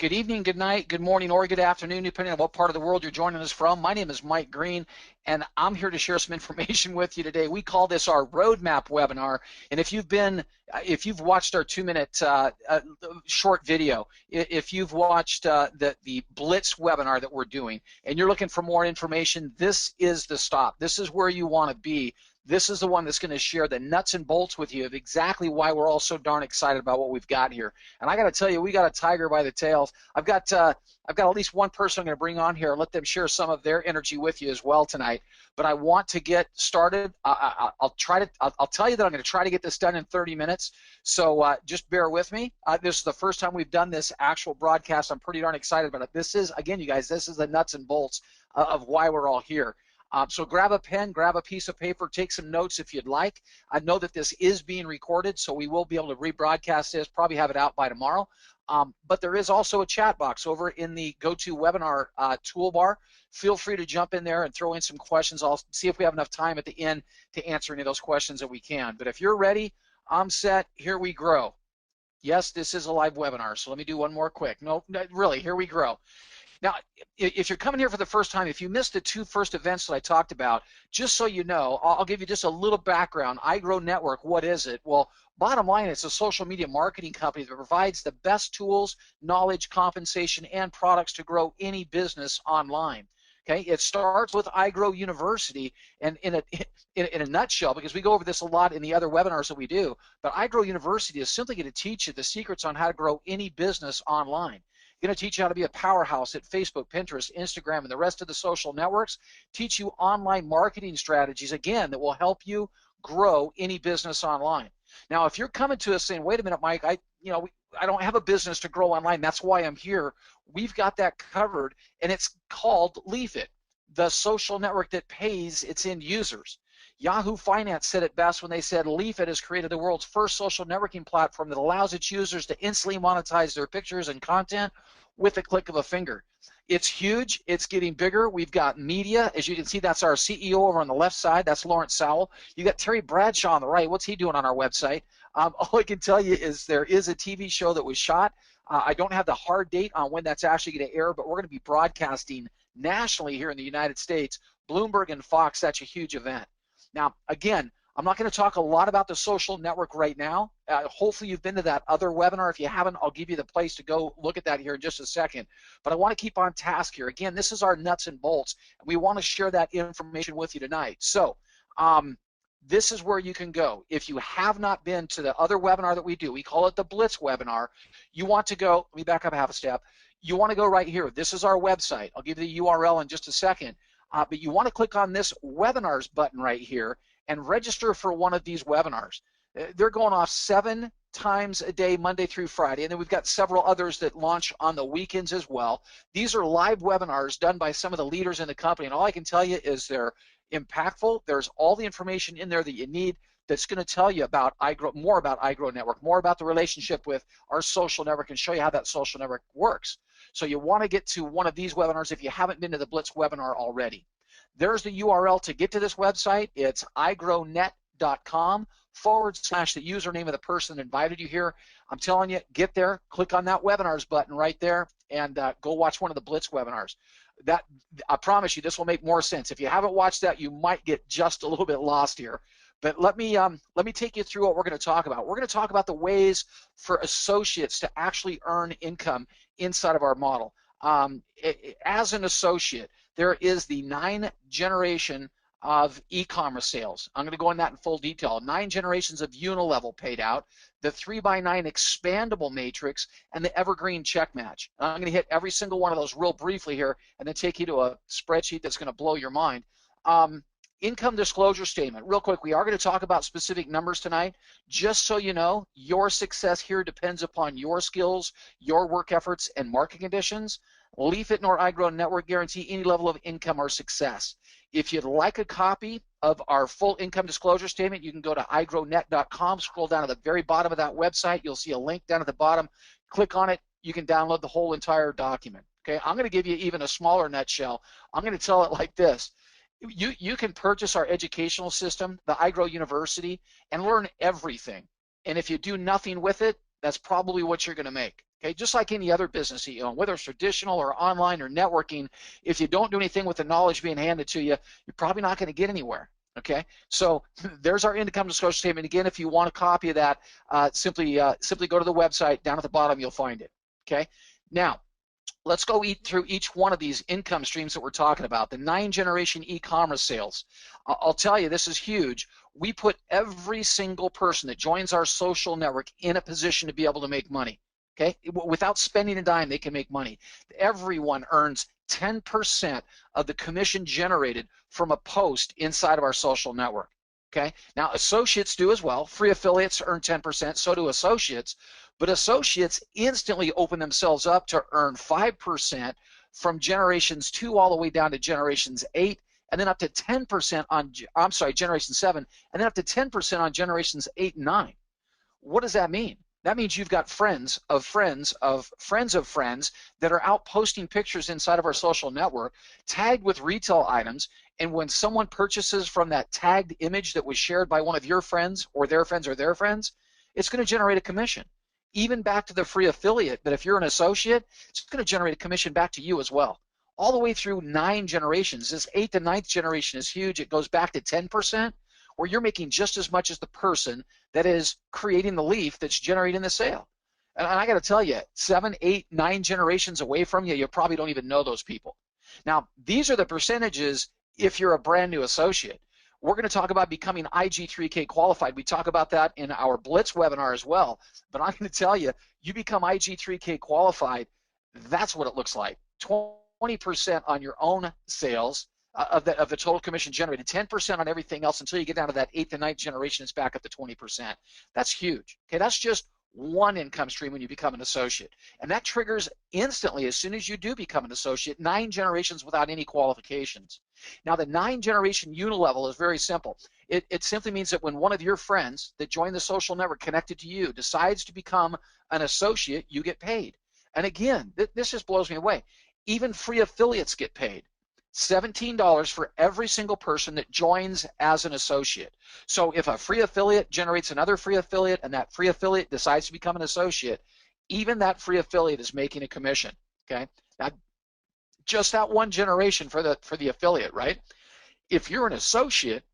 Good evening, good night, good morning, or good afternoon, depending on what part of the world you're joining us from. My name is Mike Green, and I'm here to share some information with you today. We call this our roadmap webinar, and if you've watched our 2-minute short video, if you've watched the Blitz webinar that we're doing, and you're looking for more information, this is the stop. This is where you want to be. This is the one that's going to share the nuts and bolts with you of exactly why we're all so darn excited about what we've got here. And I got to tell you, we got a tiger by the tails. I've got at least one person I'm going to bring on here and let them share some of their energy with you as well tonight. But I want to get started. I'll tell you that I'm going to try to get this done in 30 minutes. So just bear with me. This is the first time we've done this actual broadcast. I'm pretty darn excited about it. This is, again, you guys, this is the nuts and bolts of why we're all here. So grab a pen, grab a piece of paper, take some notes if you'd like. I know that this is being recorded, so we will be able to rebroadcast this, probably have it out by tomorrow. But there is also a chat box over in the GoToWebinar toolbar. Feel free to jump in there and throw in some questions. I'll see if we have enough time at the end to answer any of those questions that we can. But if you're ready, I'm set. Here we grow. Yes, this is a live webinar, so let me do one more quick. No, really, here we grow. Now, if you're coming here for the first time, if you missed the 2 first events that I talked about, just so you know, I'll give you just a little background. iGrow Network, what is it? Well, bottom line, it's a social media marketing company that provides the best tools, knowledge, compensation, and products to grow any business online. Okay, it starts with iGrow University, and in a nutshell, because we go over this a lot in the other webinars that we do, but iGrow University is simply going to teach you the secrets on how to grow any business online. Going to teach you how to be a powerhouse at Facebook, Pinterest, Instagram, and the rest of the social networks. Teach you online marketing strategies, again, that will help you grow any business online. Now, if you're coming to us saying, wait a minute, Mike, I don't have a business to grow online. That's why I'm here. We've got that covered, and it's called Leafit, the social network that pays its end users. Yahoo Finance said it best when they said Leafit has created the world's first social networking platform that allows its users to instantly monetize their pictures and content with a click of a finger. It's huge. It's getting bigger. We've got media. As you can see, that's our CEO over on the left side. That's Lawrence Sowell. You got Terry Bradshaw on the right. What's he doing on our website? All I can tell you is there is a TV show that was shot. I don't have the hard date on when that's actually going to air, but we're going to be broadcasting nationally here in the United States. Bloomberg and Fox, that's a huge event. Now, again, I'm not going to talk a lot about the social network right now. Hopefully you've been to that other webinar. If you haven't, I'll give you the place to go look at that here in just a second. But I want to keep on task here. Again, this is our nuts and bolts, and we want to share that information with you tonight. So this is where you can go. If you have not been to the other webinar that we do, we call it the Blitz webinar, you want to go, let me back up half a step. You want to go right here. This is our website. I'll give you the URL in just a second. But you want to click on this webinars button right here and register for one of these webinars. They're going off 7 times a day, Monday through Friday, and then we've got several others that launch on the weekends as well. These are live webinars done by some of the leaders in the company, and all I can tell you is they're impactful. There's all the information in there that you need that's going to tell you about iGrow, more about iGrow Network, more about the relationship with our social network, and show you how that social network works. So you want to get to one of these webinars if you haven't been to the Blitz webinar already. There's the URL to get to this website. It's iGrownet.com / the username of the person that invited you here. I'm telling you, get there, click on that webinars button right there, and go watch one of the Blitz webinars. That, I promise you, this will make more sense. If you haven't watched that, you might get just a little bit lost here. But let me take you through what we're going to talk about. We're going to talk about the ways for associates to actually earn income inside of our model. As an associate, there is the 9 generation of e-commerce sales. I'm going to go into that in full detail. 9 generations of Unilevel paid out, the 3x9 expandable matrix, and the evergreen check match. I'm going to hit every single one of those real briefly here and then take you to a spreadsheet that's going to blow your mind. Income disclosure statement. Real quick, we are going to talk about specific numbers tonight. Just so you know, your success here depends upon your skills, your work efforts, and market conditions. Leafit nor iGrow Network guarantee any level of income or success. If you'd like a copy of our full income disclosure statement, you can go to iGrownet.com, scroll down to the very bottom of that website. You'll see a link down at the bottom. Click on it. You can download the whole entire document. Okay, I'm going to give you even a smaller nutshell. I'm going to tell it like this. You can purchase our educational system, the iGrow University, and learn everything. And if you do nothing with it, that's probably what you're going to make. Okay, just like any other business that you own, whether it's traditional or online or networking, if you don't do anything with the knowledge being handed to you, you're probably not going to get anywhere. Okay, so there's our income disclosure statement. Again, if you want a copy of that, simply go to the website. Down at the bottom, you'll find it. Okay, now let's go through each one of these income streams that we're talking about. The 9-generation e-commerce sales. I'll tell you, this is huge. We put every single person that joins our social network in a position to be able to make money. Okay, without spending a dime, they can make money. Everyone earns 10% of the commission generated from a post inside of our social network. Okay, now associates do as well. Free affiliates earn 10%, so do associates. But associates instantly open themselves up to earn 5% from generations 2 all the way down to generations 8, and then up to 10% on, I'm sorry, generation 7, and then up to 10% on generations 8 and 9. What does that mean? That means you've got friends of friends of friends of friends that are out posting pictures inside of our social network, tagged with retail items, and when someone purchases from that tagged image that was shared by one of your friends or their friends or their friends, it's going to generate a commission. Even back to the free affiliate, but if you're an associate, it's going to generate a commission back to you as well. All the way through 9 generations. This 8th to 9th generation is huge. It goes back to 10%, where you're making just as much as the person that is creating the leaf that's generating the sale. And I got to tell you, 7, 8, 9 generations away from you, you probably don't even know those people. Now, these are the percentages if you're a brand new associate. We're going to talk about becoming IG3K qualified. We talk about that in our Blitz webinar as well. But I'm going to tell you, you become IG3K qualified, that's what it looks like. 20% on your own sales of the total commission generated, 10% on everything else until you get down to that 8th and 9th generation. It's back up to 20%. That's huge. Okay, that's just one income stream when you become an associate. And that triggers instantly as soon as you do become an associate, 9 generations without any qualifications. Now, the 9-generation unilevel is very simple. It simply means that when one of your friends that joined the social network connected to you decides to become an associate, you get paid. And again, this just blows me away. Even free affiliates get paid. $17 for every single person that joins as an associate. So if a free affiliate generates another free affiliate and that free affiliate decides to become an associate, even that free affiliate is making a commission. Okay, now just that one generation for the affiliate, right? If you're an associate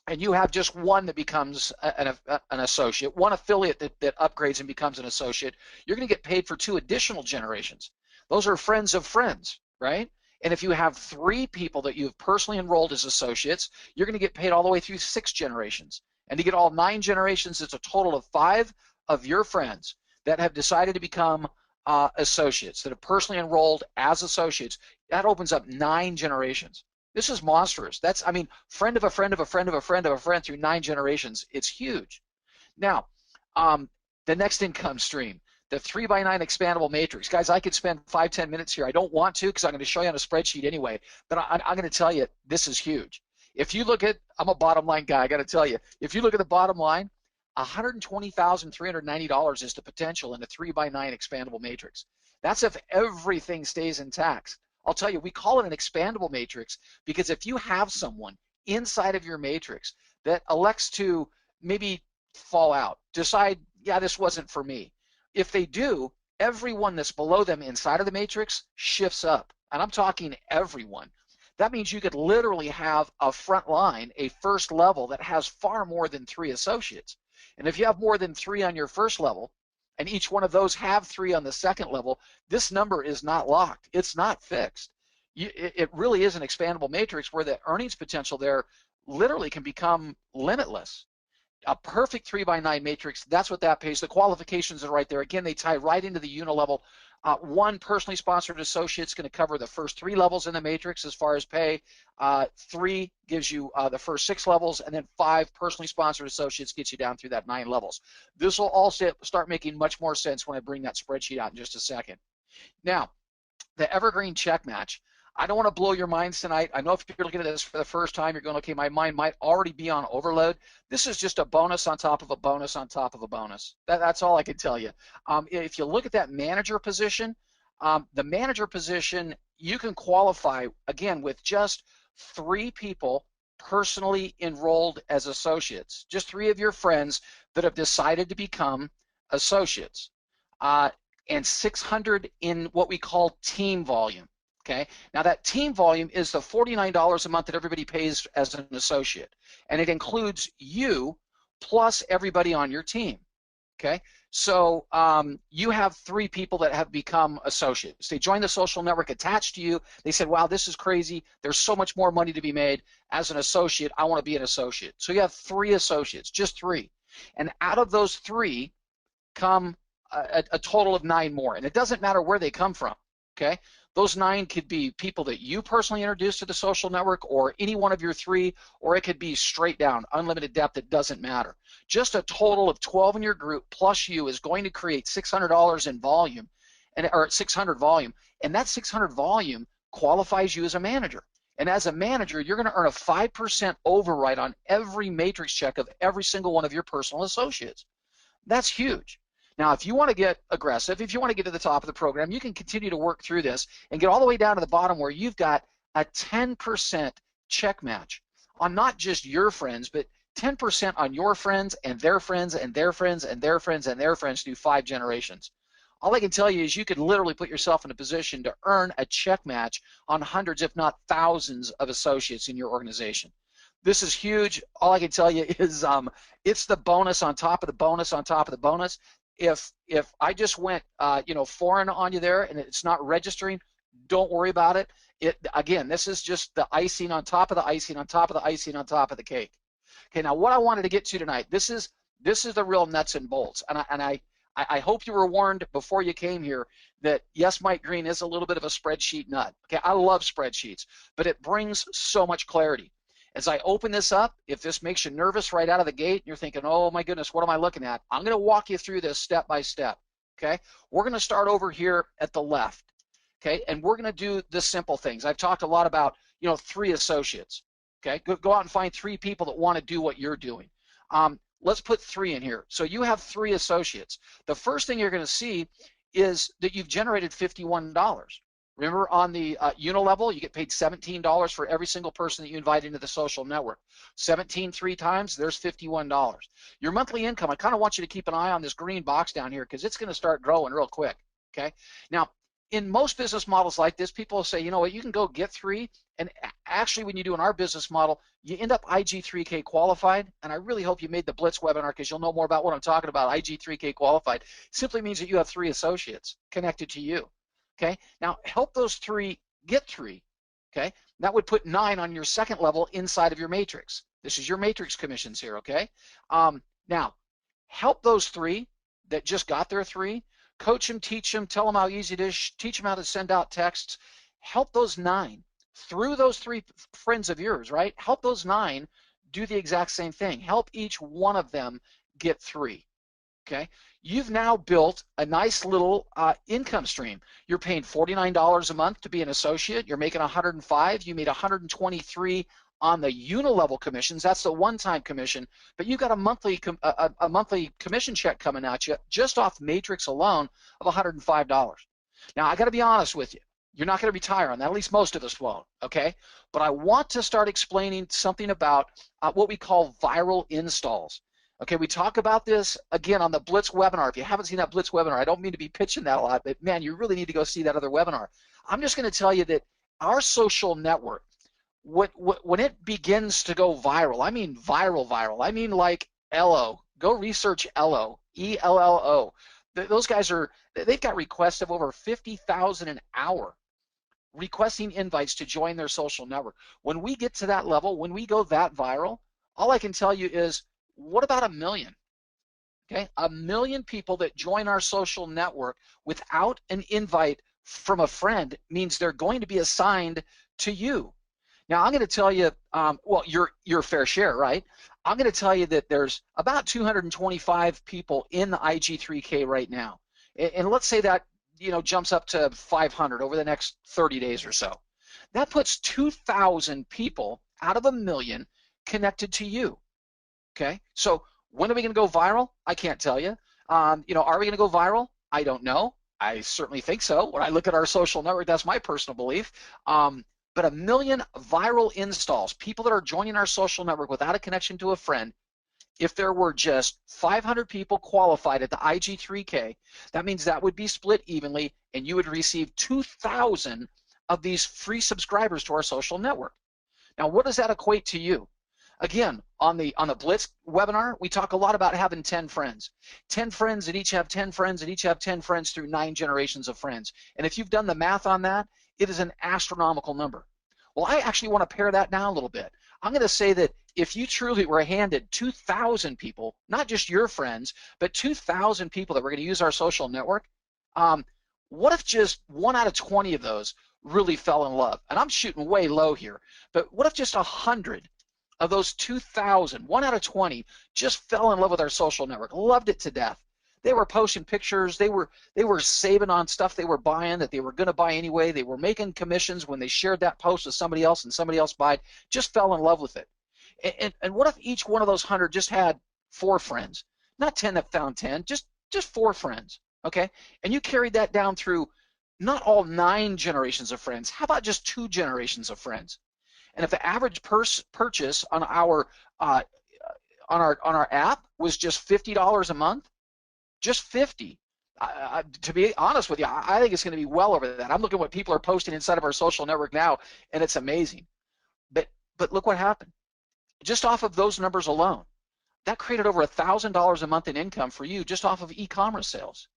and you have just one that becomes an associate, one affiliate that upgrades and becomes an associate, you're going to get paid for 2 additional generations. Those are friends of friends, right? And if you have 3 people that you've personally enrolled as associates, you're going to get paid all the way through 6 generations. And to get all 9 generations, it's a total of 5 of your friends that have decided to become associates, that have personally enrolled as associates. That opens up 9 generations. This is monstrous. That's, I mean, friend of a friend of a friend of a friend of a friend through 9 generations. It's huge. Now, the next income stream, the 3x9 expandable matrix. Guys, I could spend 5-10 minutes here. I don't want to because I'm going to show you on a spreadsheet anyway, but I'm going to tell you this is huge. If you look at, I'm a bottom line guy, I got to tell you, if you look at the bottom line, $120,390 is the potential in a 3x9 expandable matrix. That's if everything stays intact. I'll tell you, we call it an expandable matrix because if you have someone inside of your matrix that elects to maybe fall out, decide, yeah, this wasn't for me. If they do, everyone that's below them inside of the matrix shifts up. And I'm talking everyone. That means you could literally have a front line, a first level that has far more than 3 associates. And if you have more than 3 on your first level, and each one of those have 3 on the second level, this number is not locked. It's not fixed. It really is an expandable matrix where the earnings potential there literally can become limitless. A perfect 3x9 matrix, that's what that pays. The qualifications are right there. Again, they tie right into the unilevel. 1 personally sponsored associate is going to cover the first 3 levels in the matrix as far as pay. 3 gives you the first 6 levels, and then 5 personally sponsored associates gets you down through that 9 levels. This will also start making much more sense when I bring that spreadsheet out in just a second. Now, the evergreen check match. I don't want to blow your minds tonight. I know if you're looking at this for the first time, you're going, okay, my mind might already be on overload. This is just a bonus on top of a bonus on top of a bonus. That's all I can tell you. If you look at that manager position, the manager position, you can qualify, again, with just 3 people personally enrolled as associates, just 3 of your friends that have decided to become associates. and 600 in what we call team volume. Okay, now that team volume is the $49 a month that everybody pays as an associate, and it includes you plus everybody on your team. Okay, so you have 3 people that have become associates. They joined the social network attached to you. They said, wow, this is crazy. There's so much more money to be made. As an associate, I want to be an associate. So you have 3 associates, just 3. And out of those 3 come a total of 9 more. And it doesn't matter where they come from, okay? Those 9 could be people that you personally introduced to the social network, or any one of your 3, or it could be straight down, unlimited depth. It doesn't matter. Just a total of 12 in your group plus you is going to create $600 in volume, or 600 volume, and that 600 volume qualifies you as a manager. And as a manager, you're going to earn a 5% override on every matrix check of every single one of your personal associates. That's huge. Now, if you want to get aggressive, if you want to get to the top of the program, you can continue to work through this and get all the way down to the bottom where you've got a 10% check match on not just your friends, but 10% on your friends and their friends and their friends and their friends and their friends through 5 generations. All I can tell you is you could literally put yourself in a position to earn a check match on hundreds, if not thousands, of associates in your organization. This is huge. All I can tell you is it's the bonus on top of the bonus on top of the bonus. If I just went foreign on you there and it's not registering, don't worry about it. Again, this is just the icing on top of the icing on top of the icing on top of the cake. Okay, now what I wanted to get to tonight, this is the real nuts and bolts, and I hope you were warned before you came here that yes, Mike Green is a little bit of a spreadsheet nut. Okay, I love spreadsheets, but it brings so much clarity. As I open this up, if this makes you nervous right out of the gate, and you're thinking, oh my goodness, what am I looking at? I'm going to walk you through this step by step, okay? We're going to start over here at the left, okay? And we're going to do the simple things. I've talked a lot about, 3 associates, okay? Go out and find 3 people that want to do what you're doing. Let's put 3 in here. So you have 3 associates. The first thing you're going to see is that you've generated $51. Remember, on the unilevel, you get paid $17 for every single person that you invite into the social network. 17 3 times, there's $51. Your monthly income, I kind of want you to keep an eye on this green box down here because it's going to start growing real quick, okay? Now, in most business models like this, people will say, you know what, you can go get 3, and actually when you do in our business model, you end up IG3K qualified, and I really hope you made the Blitz webinar because you'll know more about what I'm talking about. IG3K qualified simply means that you have 3 associates connected to you. Okay, now help those 3 get 3. Okay, that would put 9 on your second level inside of your matrix. This is your matrix commissions here. Okay, now help those 3 that just got their 3, coach them, teach them, tell them how easy it is, teach them how to send out texts. Help those 9 through those 3 friends of yours, right? Help those 9 do the exact same thing. Help each one of them get 3. Okay, you've now built a nice little income stream. You're paying $49 a month to be an associate. You're making $105. You made $123 on the unilevel commissions. That's the one-time commission, but you've got a monthly commission check coming at you just off matrix alone of $105. Now I got to be honest with you. You're not going to retire on that. At least most of us won't. Okay, but I want to start explaining something about what we call viral installs. Okay, we talk about this again on the Blitz webinar. If you haven't seen that Blitz webinar, I don't mean to be pitching that a lot, but man, you really need to go see that other webinar. I'm just going to tell you that our social network, when it begins to go viral, I mean viral. I mean like Ello. Go research Ello, E-L-L-O. Those guys they've got requests of over 50,000 an hour requesting invites to join their social network. When we get to that level, when we go that viral, all I can tell you is, what about 1 million? Okay, 1 million people that join our social network without an invite from a friend means they're going to be assigned to you. Now, I'm going to tell you, well, your fair share, right? I'm going to tell you that there's about 225 people in the IG3K right now, and let's say that jumps up to 500 over the next 30 days or so. That puts 2,000 people out of 1 million connected to you. Okay, so when are we going to go viral? I can't tell you. Are we going to go viral? I don't know. I certainly think so. When I look at our social network, that's my personal belief. But 1 million viral installs, people that are joining our social network without a connection to a friend, if there were just 500 people qualified at the IG3K, that means that would be split evenly, and you would receive 2,000 of these free subscribers to our social network. Now, what does that equate to you? Again, on the Blitz webinar, we talk a lot about having 10 friends. 10 friends that each have 10 friends that each have 10 friends through 9 generations of friends. And if you've done the math on that, it is an astronomical number. Well, I actually want to pare that down a little bit. I'm going to say that if you truly were handed 2,000 people, not just your friends, but 2,000 people that were going to use our social network, what if just 1 out of 20 of those really fell in love? And I'm shooting way low here, but what if just 100 of those 2,000, 1 out of 20, just fell in love with our social network, loved it to death? They were posting pictures, they were saving on stuff they were buying that they were going to buy anyway, they were making commissions when they shared that post with somebody else and somebody else bought, just fell in love with it. And what if each one of those 100 just had 4 friends? Not 10 that found 10, just 4 friends, okay? And you carried that down through not all 9 generations of friends. How about just 2 generations of friends? And if the average purchase on our app was just $50 a month, just 50. To be honest with you, I think it's going to be well over that. I'm looking at what people are posting inside of our social network now, and it's amazing. But look what happened. Just off of those numbers alone, that created over $1,000 a month in income for you just off of e-commerce sales.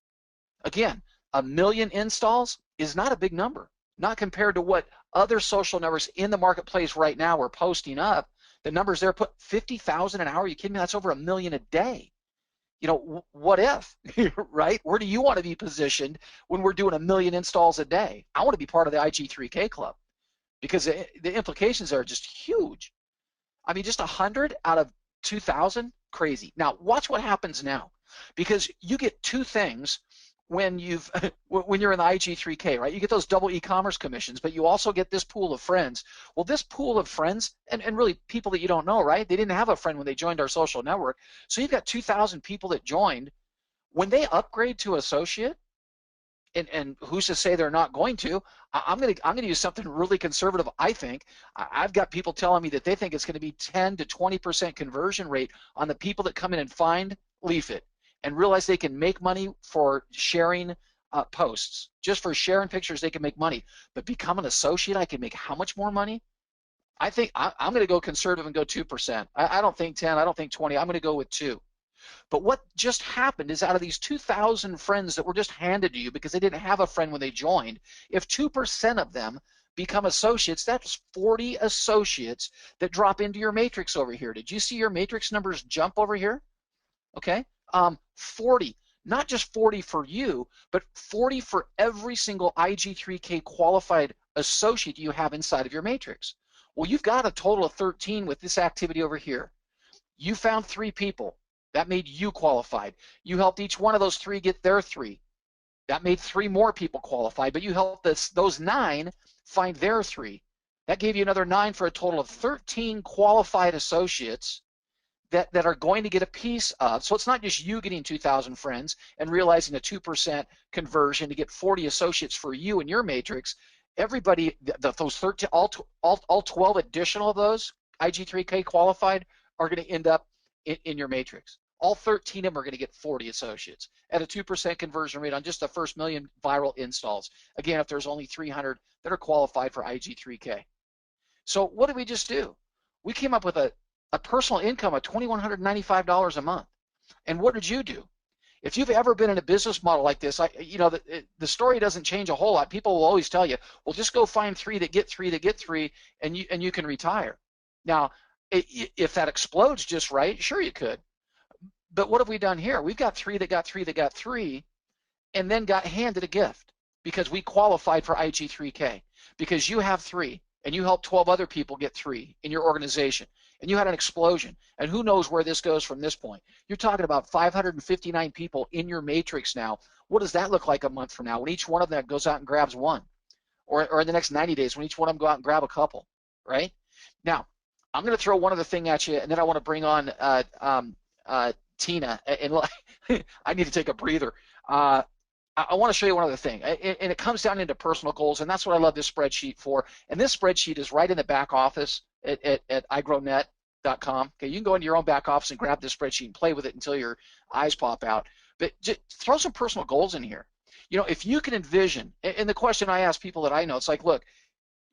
Again, 1 million installs is not a big number, not compared to what other social networks in the marketplace right now are posting up. The numbers there put 50,000 an hour. Are you kidding me? That's over 1 million a day. You know, what if, right? Where do you want to be positioned when we're doing 1 million installs a day? I want to be part of the IG3K club because the implications are just huge. I mean, just 100 out of 2,000, crazy. Now, watch what happens now, because you get 2 things when you're in the IG3K, right? You get those double e-commerce commissions, but you also get this pool of friends. Well, this pool of friends, and really people that you don't know, right? They didn't have a friend when they joined our social network. So you've got 2,000 people that joined. When they upgrade to associate, and who's to say they're not going to? I'm gonna use something really conservative. I think I've got people telling me that they think it's going to be 10 to 20% conversion rate on the people that come in and find Leafit and realize they can make money for sharing posts. Just for sharing pictures, they can make money. But become an associate, I can make how much more money? I think I'm going to go conservative and go 2%. I don't think 10. I don't think 20. I'm going to go with 2. But what just happened is out of these 2,000 friends that were just handed to you because they didn't have a friend when they joined, if 2% of them become associates, that's 40 associates that drop into your matrix over here. Did you see your matrix numbers jump over here? Okay, 40. Not just 40 for you, but 40 for every single IG3K qualified associate you have inside of your matrix. Well, you've got a total of 13 with this activity over here. You found 3 people. That made you qualified. You helped each one of those 3 get their 3. That made 3 more people qualified, but you helped those 9 find their 3. That gave you another 9 for a total of 13 qualified associates that are going to get a piece of. So it's not just you getting 2,000 friends and realizing a 2% conversion to get 40 associates for you in your matrix. Everybody, those 13, all 12 additional of those IG3K qualified are going to end up in your matrix. All 13 of them are going to get 40 associates at a 2% conversion rate on just the first 1 million viral installs. Again, if there's only 300 that are qualified for IG3K. So what did we just do? We came up with a personal income of $2,195 a month. And what did you do? If you've ever been in a business model like this, the story doesn't change a whole lot. People will always tell you, well, just go find 3 that get 3 that get 3, and you can retire. Now, if that explodes just right, sure you could. But what have we done here? We've got 3 that got 3 that got 3, and then got handed a gift because we qualified for IG3K, because you have 3, and you helped 12 other people get 3 in your organization, and you had an explosion. And who knows where this goes from this point? You're talking about 559 people in your matrix now. What does that look like a month from now when each one of them goes out and grabs 1? Or in the next 90 days when each one of them go out and grab a couple, right? Now, I'm going to throw one other thing at you, and then I want to bring on Tina. And I need to take a breather. I want to show you one other thing, and it comes down into personal goals, and that's what I love this spreadsheet for. And this spreadsheet is right in the back office at iGrow.net. leafit.com. Okay, you can go into your own back office and grab this spreadsheet and play with it until your eyes pop out. But just throw some personal goals in here. You know, if you can envision, and the question I ask people that I know, it's like, look,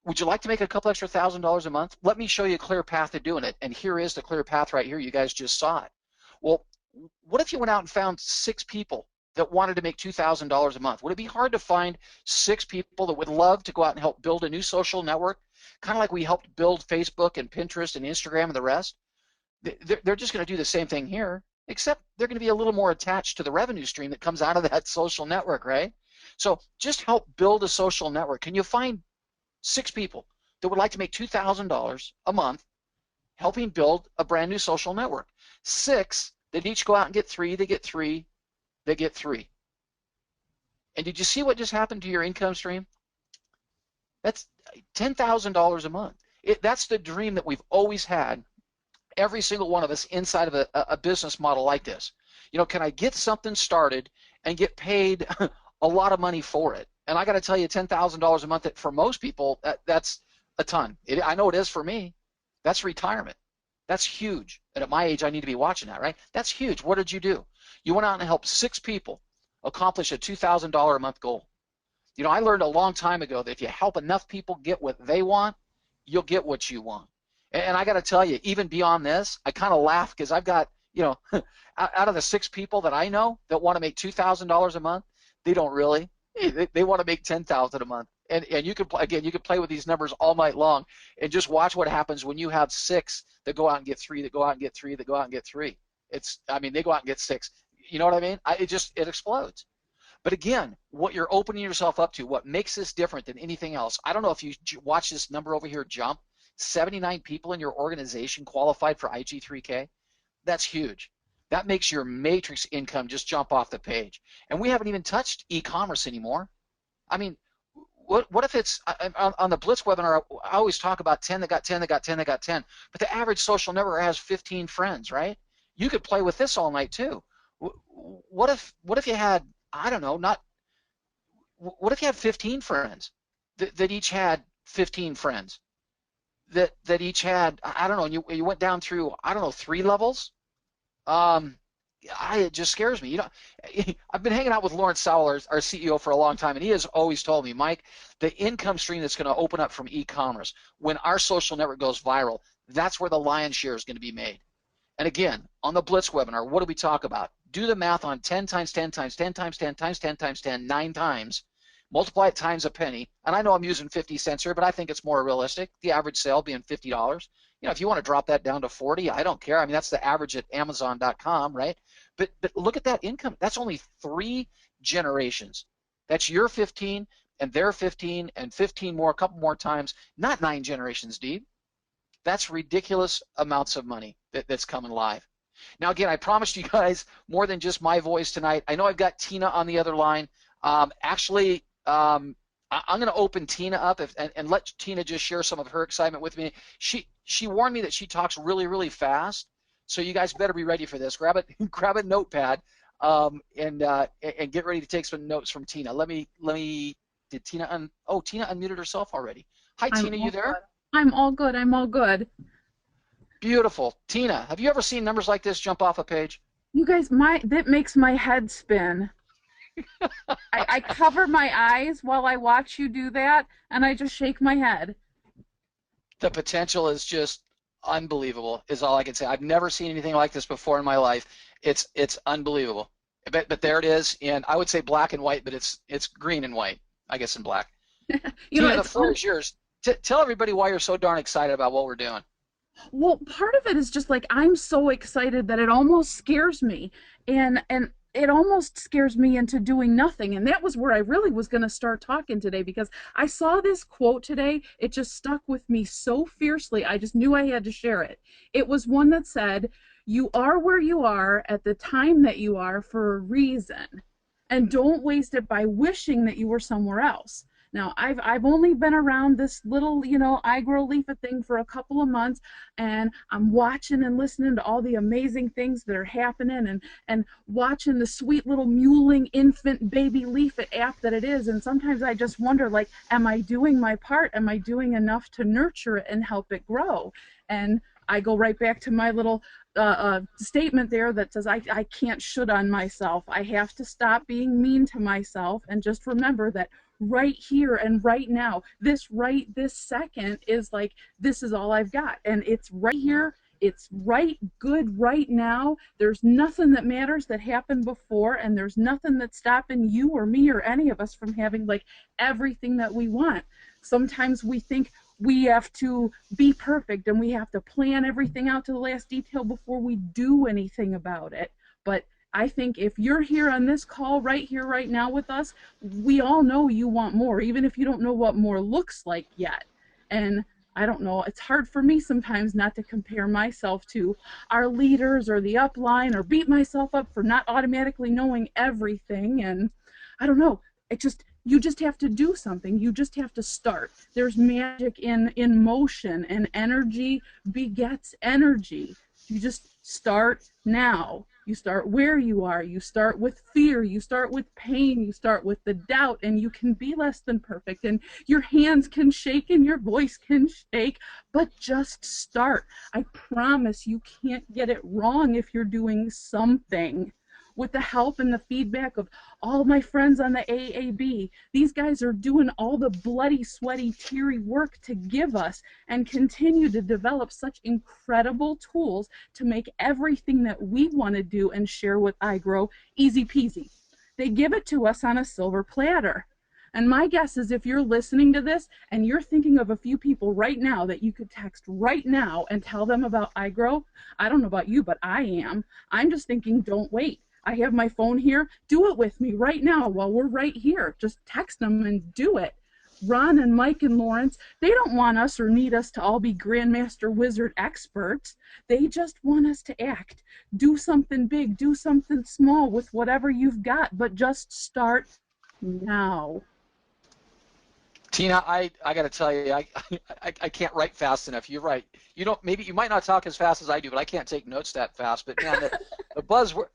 would you like to make a couple extra $1,000 a month? Let me show you a clear path to doing it. And here is the clear path right here. You guys just saw it. Well, what if you went out and found 6 people that wanted to make $2,000 a month? Would it be hard to find 6 people that would love to go out and help build a new social network, kind of like we helped build Facebook and Pinterest and Instagram and the rest? They're just going to do the same thing here, except they're going to be a little more attached to the revenue stream that comes out of that social network, right? So just help build a social network. Can you find 6 people that would like to make $2,000 a month helping build a brand new social network? 6 that each go out and get 3, they get 3, they get 3. And did you see what just happened to your income stream? That's $10,000 a month. That's the dream that we've always had, every single one of us, inside of a business model like this. You know, can I get something started and get paid a lot of money for it? And I got to tell you, $10,000 a month, for most people, that's a ton. I know it is for me. That's retirement. That's huge. And at my age, I need to be watching that, right? That's huge. What did you do? You went out and helped 6 people accomplish a $2,000 a month goal. You know, I learned a long time ago that if you help enough people get what they want, you'll get what you want. And I got to tell you, even beyond this, I kind of laugh because I've got, you know, out of the 6 people that I know that want to make $2,000 a month, they don't really. They want to make $10,000 a month. And you can, again, you can play with these numbers all night long and just watch what happens when you have 6 that go out and get 3, that go out and get 3, that go out and get 3. I mean, they go out and get 6. You know what I mean? It explodes. But again, what you're opening yourself up to, what makes this different than anything else, I don't know if you watch this number over here jump, 79 people in your organization qualified for IG3K. That's huge. That makes your matrix income just jump off the page. And we haven't even touched e-commerce anymore. I mean, what if it's on the Blitz webinar? I always talk about 10 that got 10 that got 10 that got 10, but the average social network has 15 friends, right? You could play with this all night too. What if you had, I don't know, what if you had 15 friends that each had 15 friends that each had, I don't know, you went down through, I don't know, 3 levels? It just scares me. You know, I've been hanging out with Lawrence Sowell, our CEO, for a long time, and he has always told me, Mike, the income stream that's going to open up from e-commerce when our social network goes viral, that's where the lion's share is going to be made. And again, on the Blitz webinar, what do we talk about? Do the math on 10 times 10 times 10 times 10 times 10 times 10, 9 times. Multiply it times a penny. And I know I'm using 50 cents here, but I think it's more realistic. The average sale being $50. You know, if you want to drop that down to 40, I don't care. I mean, that's the average at Amazon.com, right? But look at that income. That's only 3 generations. That's your 15 and their 15 and 15 more, a couple more times, not 9 generations deep. That's ridiculous amounts of money that's coming live. Now, again, I promised you guys more than just my voice tonight. I know I've got Tina on the other line. I'm going to open Tina up and let Tina just share some of her excitement with me. She warned me that she talks really, really fast, so you guys better be ready for this. Grab a notepad, and get ready to take some notes from Tina. Did Tina Tina unmuted herself already. Hi, Tina, you there? Good. I'm all good. I'm all good. Beautiful. Tina, have you ever seen numbers like this jump off a page? You guys, that makes my head spin. I cover my eyes while I watch you do that, and I just shake my head. The potential is just unbelievable, is all I can say. I've never seen anything like this before in my life. It's unbelievable. But there it is, and I would say black and white, but it's green and white, I guess, in black. Tina, the floor is yours. Tell everybody why you're so darn excited about what we're doing. Well, part of it is just like I'm so excited that it almost scares me, and it almost scares me into doing nothing. And that was where I really was going to start talking today, because I saw this quote today. It just stuck with me so fiercely. I just knew I had to share it. It was one that said, "You are where you are at the time that you are for a reason, and don't waste it by wishing that you were somewhere else." Now, I've only been around this little, iGrow leafit thing for a couple of months, and I'm watching and listening to all the amazing things that are happening, and watching the sweet little mewling infant baby leafit app that it is. And sometimes I just wonder, like, am I doing my part? Am I doing enough to nurture it and help it grow? And I go right back to my little statement there that says I can't should on myself. I have to stop being mean to myself and just remember that right here and right now, this second is like, this is all I've got. And it's right here. It's right good right now. There's nothing that matters that happened before, and there's nothing that's stopping you or me or any of us from having like everything that we want. Sometimes we think we have to be perfect and we have to plan everything out to the last detail before we do anything about it. But I think if you're here on this call right here, right now with us, we all know you want more, even if you don't know what more looks like yet. And I don't know, it's hard for me sometimes not to compare myself to our leaders or the upline or beat myself up for not automatically knowing everything. And I don't know, you just have to do something. You just have to start. There's magic in motion, and energy begets energy. You just start now. You start where you are. You start with fear. You start with pain. You start with the doubt, and you can be less than perfect, and your hands can shake and your voice can shake, but just start. I promise you can't get it wrong if you're doing something. With the help and the feedback of all my friends on the AAB, these guys are doing all the bloody, sweaty, teary work to give us and continue to develop such incredible tools to make everything that we want to do and share with iGrow easy peasy. They give it to us on a silver platter. And my guess is if you're listening to this and you're thinking of a few people right now that you could text right now and tell them about iGrow, I don't know about you, but I am. I'm just thinking, don't wait. I have my phone here. Do it with me right now while we're right here. Just text them and do it. Ron and Mike and Lawrence, they don't want us or need us to all be Grandmaster Wizard experts. They just want us to act. Do something big, do something small with whatever you've got, but just start now. Tina, I got to tell you, I can't write fast enough. You're right. You don't, maybe you might not talk as fast as I do, but I can't take notes that fast. But man, the buzzword,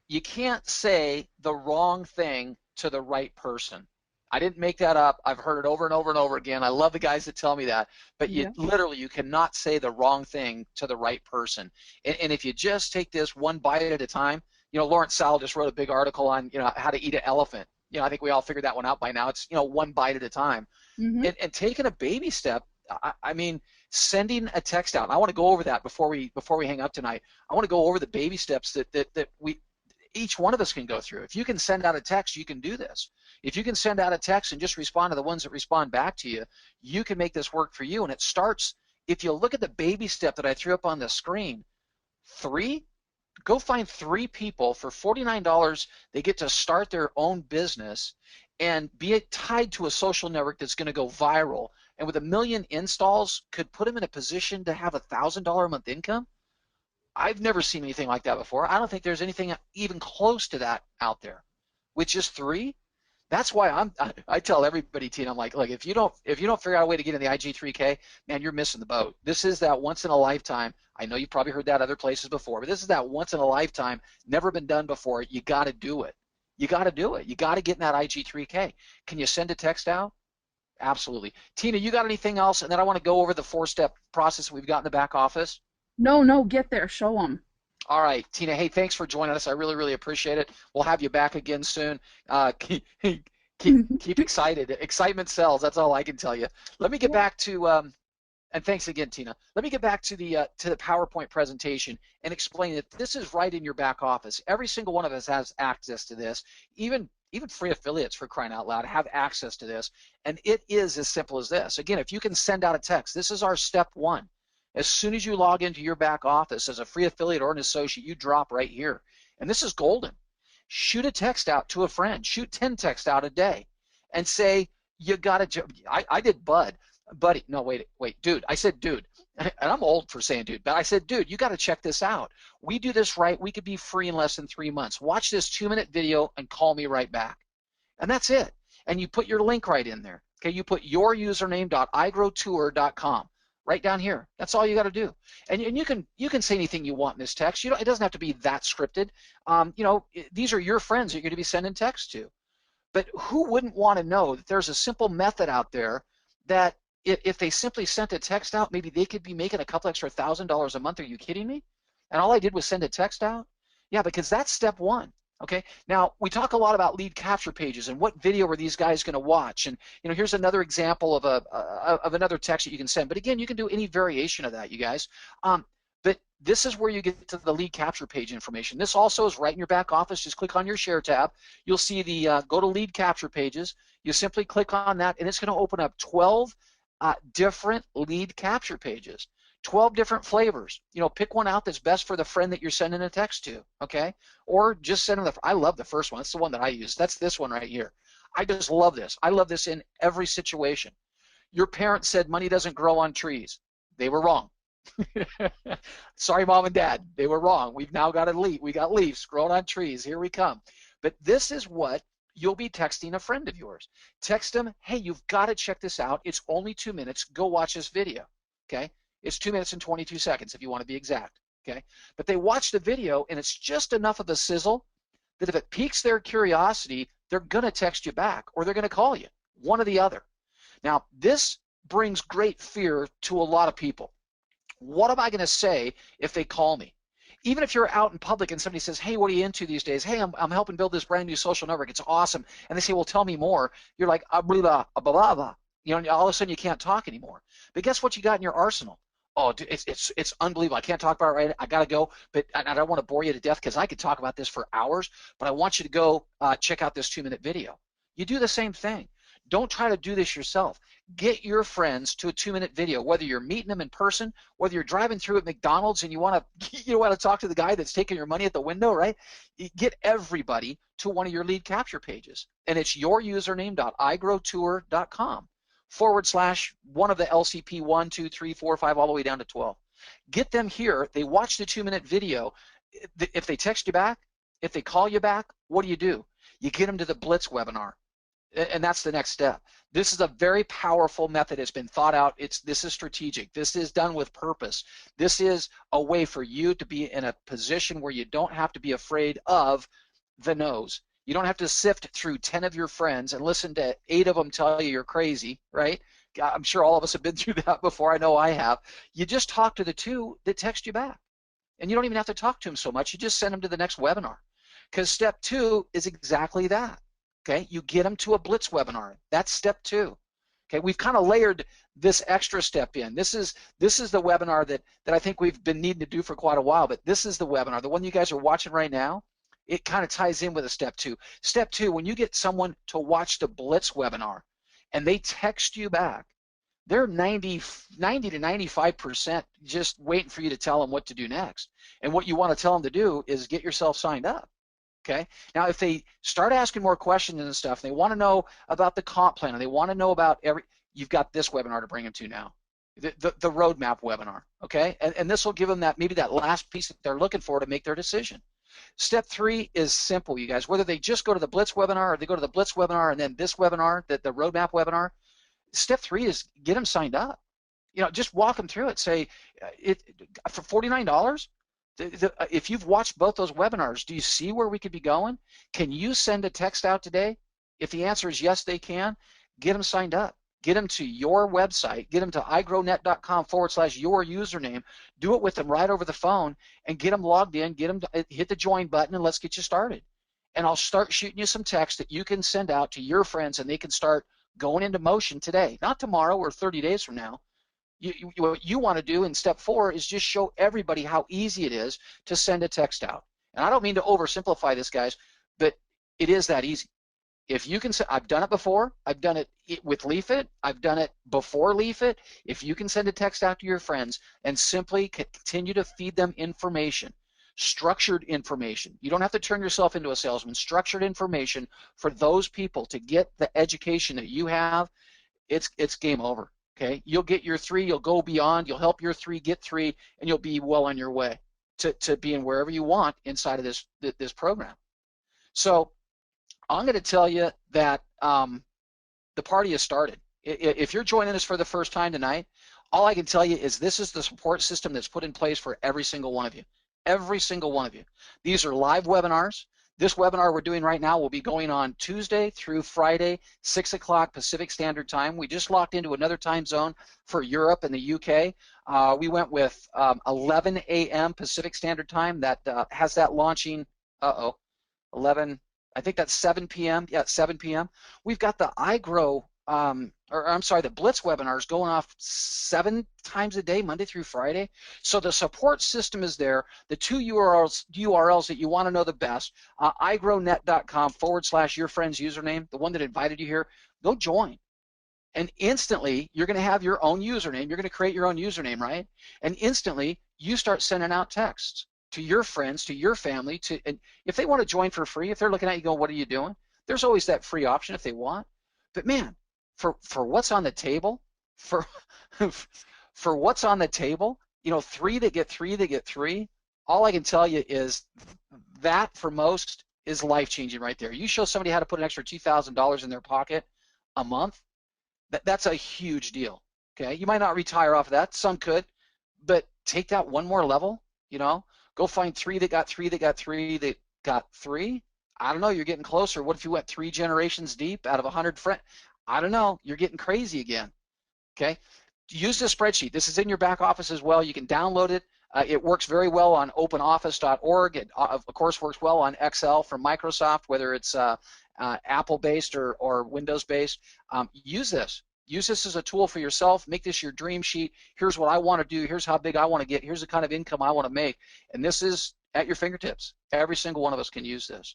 you can't say the wrong thing to the right person. I didn't make that up. I've heard it over and over and over again. I love the guys that tell me that. But you Yeah. literally, you cannot say the wrong thing to the right person. And if you just take this one bite at a time, Lawrence Sowell just wrote a big article on, how to eat an elephant. I think we all figured that one out by now. It's, one bite at a time. Mm-hmm. And taking a baby step, I mean, sending a text out. And I want to go over that before we hang up tonight. I want to go over the baby steps that each one of us can go through. If you can send out a text, you can do this. If you can send out a text and just respond to the ones that respond back to you, you can make this work for you. And it starts, if you look at the baby step that I threw up on the screen, go find 3 people for $49. They get to start their own business and be tied to a social network that's going to go viral. And with 1 million installs, could put them in a position to have $1,000 a month income. I've never seen anything like that before. I don't think there's anything even close to that out there. With just 3, that's why I tell everybody, Tina, I'm like, look, if you don't figure out a way to get in the IG3K, man, you're missing the boat. This is that once in a lifetime. I know you've probably heard that other places before, but this is that once in a lifetime, never been done before. You got to do it. You got to do it. You got to get in that IG3K. Can you send a text out? Absolutely. Tina, you got anything else? And then I want to go over the 4-step process we've got in the back office. No, get there. Show them. All right, Tina, hey, thanks for joining us. I really, really appreciate it. We'll have you back again soon. Keep excited. Excitement sells. That's all I can tell you. Let me get back to, and thanks again, Tina. Let me get back to the PowerPoint presentation and explain that this is right in your back office. Every single one of us has access to this. Even free affiliates, for crying out loud, have access to this. And it is as simple as this. Again, if you can send out a text, this is our step 1. As soon as you log into your back office as a free affiliate or an associate, you drop right here. And this is golden. Shoot a text out to a friend. Shoot 10 texts out a day and say, you got to, I did buddy, no, wait, dude. I said dude. And I'm old for saying dude, but I said, dude, you got to check this out. We do this right. We could be free in less than 3 months. Watch this 2-minute video and call me right back. And that's it. And you put your link right in there. Okay, you put your username.igrowtour.com. Right down here. That's all you got to do. And you can say anything you want in this text. It doesn't have to be that scripted. These are your friends you're going to be sending texts to. But who wouldn't want to know that there's a simple method out there that If they simply sent a text out, maybe they could be making a couple extra $1,000 a month. Are you kidding me? And all I did was send a text out? Yeah, because that's step one. Okay. Now we talk a lot about lead capture pages and what video are these guys going to watch, and here's another example of another text that you can send. But again, you can do any variation of that, you guys. But this is where you get to the lead capture page information. This also is right in your back office. Just click on your share tab. You'll see the go to lead capture pages. You simply click on that, and it's going to open up 12 different lead capture pages. 12 different flavors. Pick one out that's best for the friend that you're sending a text to, okay? Or just send them I love the first one. It's the one that I use. That's this one right here. I just love this. I love this in every situation. Your parents said money doesn't grow on trees. They were wrong. Sorry, Mom and Dad. They were wrong. We've now got we got leaves growing on trees. Here we come. But this is what you'll be texting a friend of yours. Text them, hey, you've got to check this out. It's only 2 minutes. Go watch this video, okay? It's 2 minutes and 22 seconds if you want to be exact, okay? But they watch the video, and it's just enough of a sizzle that if it piques their curiosity, they're going to text you back or they're going to call you, one or the other. Now, this brings great fear to a lot of people. What am I going to say if they call me? Even if you're out in public and somebody says, hey, what are you into these days? Hey, I'm helping build this brand new social network. It's awesome. And they say, well, tell me more. You're like, blah, blah, blah, blah, blah. All of a sudden you can't talk anymore. But guess what you got in your arsenal? Oh, dude, it's unbelievable. I can't talk about it right. I got to go, but I don't want to bore you to death because I could talk about this for hours, but I want you to go check out this 2-minute video. You do the same thing. Don't try to do this yourself. Get your friends to a 2-minute video, whether you're meeting them in person, whether you're driving through at McDonald's and you want to talk to the guy that's taking your money at the window, right? Get everybody to one of your lead capture pages, and it's your username.igrowtour.com. / one of the LCP 1, 2, 3, 4, 5, all the way down to 12. Get them here. They watch the 2-minute video. If they text you back, if they call you back, what do? You get them to the Blitz webinar, and that's the next step. This is a very powerful method. It's been thought out. This is strategic. This is done with purpose. This is a way for you to be in a position where you don't have to be afraid of the no's. You don't have to sift through 10 of your friends and listen to 8 of them tell you you're crazy, right? I'm sure all of us have been through that before. I know I have. You just talk to the 2 that text you back. And you don't even have to talk to them so much. You just send them to the next webinar. Because step 2 is exactly that. Okay? You get them to a Blitz webinar. That's step 2. Okay? We've kind of layered this extra step in. This is the webinar that I think we've been needing to do for quite a while, but this is the webinar. The one you guys are watching right now, it kind of ties in with a step 2. Step 2, when you get someone to watch the Blitz webinar and they text you back, they're 90 to 95% just waiting for you to tell them what to do next. And what you want to tell them to do is get yourself signed up. Okay? Now, if they start asking more questions and stuff, and they want to know about the comp plan, and they want to know about you've got this webinar to bring them to now. The roadmap webinar. Okay? And this will give them maybe that last piece that they're looking for to make their decision. Step 3 is simple, you guys. Whether they just go to the Blitz webinar or they go to the Blitz webinar and then this webinar, the roadmap webinar, step 3 is get them signed up. Just walk them through it. Say, for $49, if you've watched both those webinars, do you see where we could be going? Can you send a text out today? If the answer is yes, they can. Get them signed up. Get them to your website. Get them to igrownet.com / your username. Do it with them right over the phone and get them logged in. Get them to hit the join button and let's get you started. And I'll start shooting you some text that you can send out to your friends and they can start going into motion today, not tomorrow or 30 days from now. What you want to do in step 4 is just show everybody how easy it is to send a text out. And I don't mean to oversimplify this, guys, but it is that easy. If you can, I've done it before. I've done it with Leafit. I've done it before Leafit. If you can send a text out to your friends and simply continue to feed them information, structured information. You don't have to turn yourself into a salesman. Structured information for those people to get the education that you have, it's game over. Okay, you'll get your 3. You'll go beyond. You'll help your 3 get 3, and you'll be well on your way to being wherever you want inside of this program. So I'm going to tell you that the party has started. If you're joining us for the first time tonight, all I can tell you is this is the support system that's put in place for every single one of you. Every single one of you. These are live webinars. This webinar we're doing right now will be going on Tuesday through Friday, 6 o'clock Pacific Standard Time. We just locked into another time zone for Europe and the UK. We went with 11 a.m. Pacific Standard Time. That has that launching, 11, I think that's 7 p.m. Yeah, 7 p.m. We've got the iGrow, or I'm sorry, the Blitz webinars going off 7 times a day, Monday through Friday. So the support system is there. The two URLs that you want to know the best, igrownet.com/your friend's username, the one that invited you here, go join. And instantly, you're going to have your own username. You're going to create your own username, right? And instantly, you start sending out texts to your friends, to your family, and if they want to join for free, if they're looking at you going, what are you doing? There's always that free option if they want. But man, for what's on the table, for for what's on the table, you know, three that get three, all I can tell you is that for most is life-changing right there. You show somebody how to put an extra $2,000 in their pocket a month, that's a huge deal, okay? You might not retire off of that. Some could, but take that one more level, you know? Go find three that got three that got three that got three. I don't know. You're getting closer. What if you went 3 generations deep out of 100 friends? I don't know. You're getting crazy again, okay? Use this spreadsheet. This is in your back office as well. You can download it. It works very well on openoffice.org. It, of course, works well on Excel from Microsoft, whether it's Apple-based or Windows-based. Use this. Use this as a tool for yourself. Make this your dream sheet. Here's what I want to do. Here's how big I want to get. Here's the kind of income I want to make. And this is at your fingertips. Every single one of us can use this.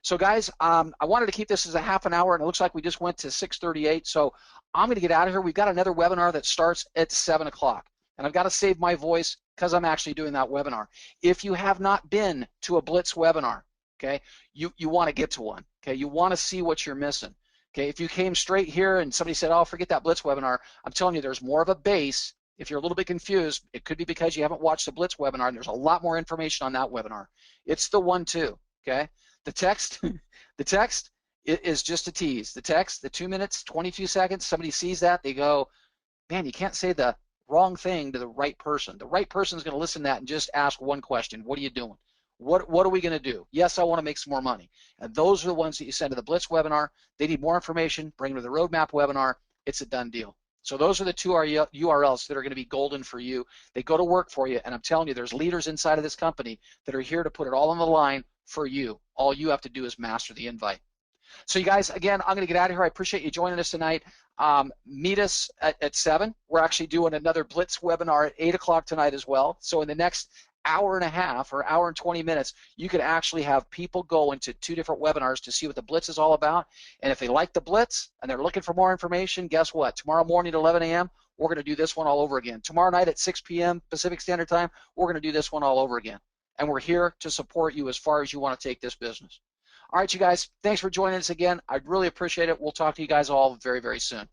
So guys, I wanted to keep this as a half an hour, and it looks like we just went to 6:38. So I'm going to get out of here. We've got another webinar that starts at 7 o'clock. And I've got to save my voice because I'm actually doing that webinar. If you have not been to a Blitz webinar, okay, you want to get to one. Okay, you want to see what you're missing. Okay, if you came straight here and somebody said, oh, forget that Blitz webinar, I'm telling you there's more of a base. If you're a little bit confused, it could be because you haven't watched the Blitz webinar, and there's a lot more information on that webinar. It's the one too, okay? The text, the text is just a tease. The text, the 2 minutes, 22 seconds, somebody sees that, they go, man, you can't say the wrong thing to the right person. The right person is going to listen to that and just ask one question. What are you doing? What are we going to do? Yes, I want to make some more money. And those are the ones that you send to the Blitz webinar. They need more information. Bring them to the Roadmap webinar. It's a done deal. So those are the two URLs that are going to be golden for you. They go to work for you. And I'm telling you, there's leaders inside of this company that are here to put it all on the line for you. All you have to do is master the invite. So you guys, again, I'm going to get out of here. I appreciate you joining us tonight. Meet us at 7. We're actually doing another Blitz webinar at 8 o'clock tonight as well. So in the next hour and a half or hour and 20 minutes, you could actually have people go into 2 different webinars to see what the Blitz is all about. And if they like the Blitz and they're looking for more information, guess what? Tomorrow morning at 11 a.m., we're going to do this one all over again. Tomorrow night at 6 p.m. Pacific Standard Time, we're going to do this one all over again. And we're here to support you as far as you want to take this business. All right, you guys, thanks for joining us again. I really appreciate it. We'll talk to you guys all very, very soon.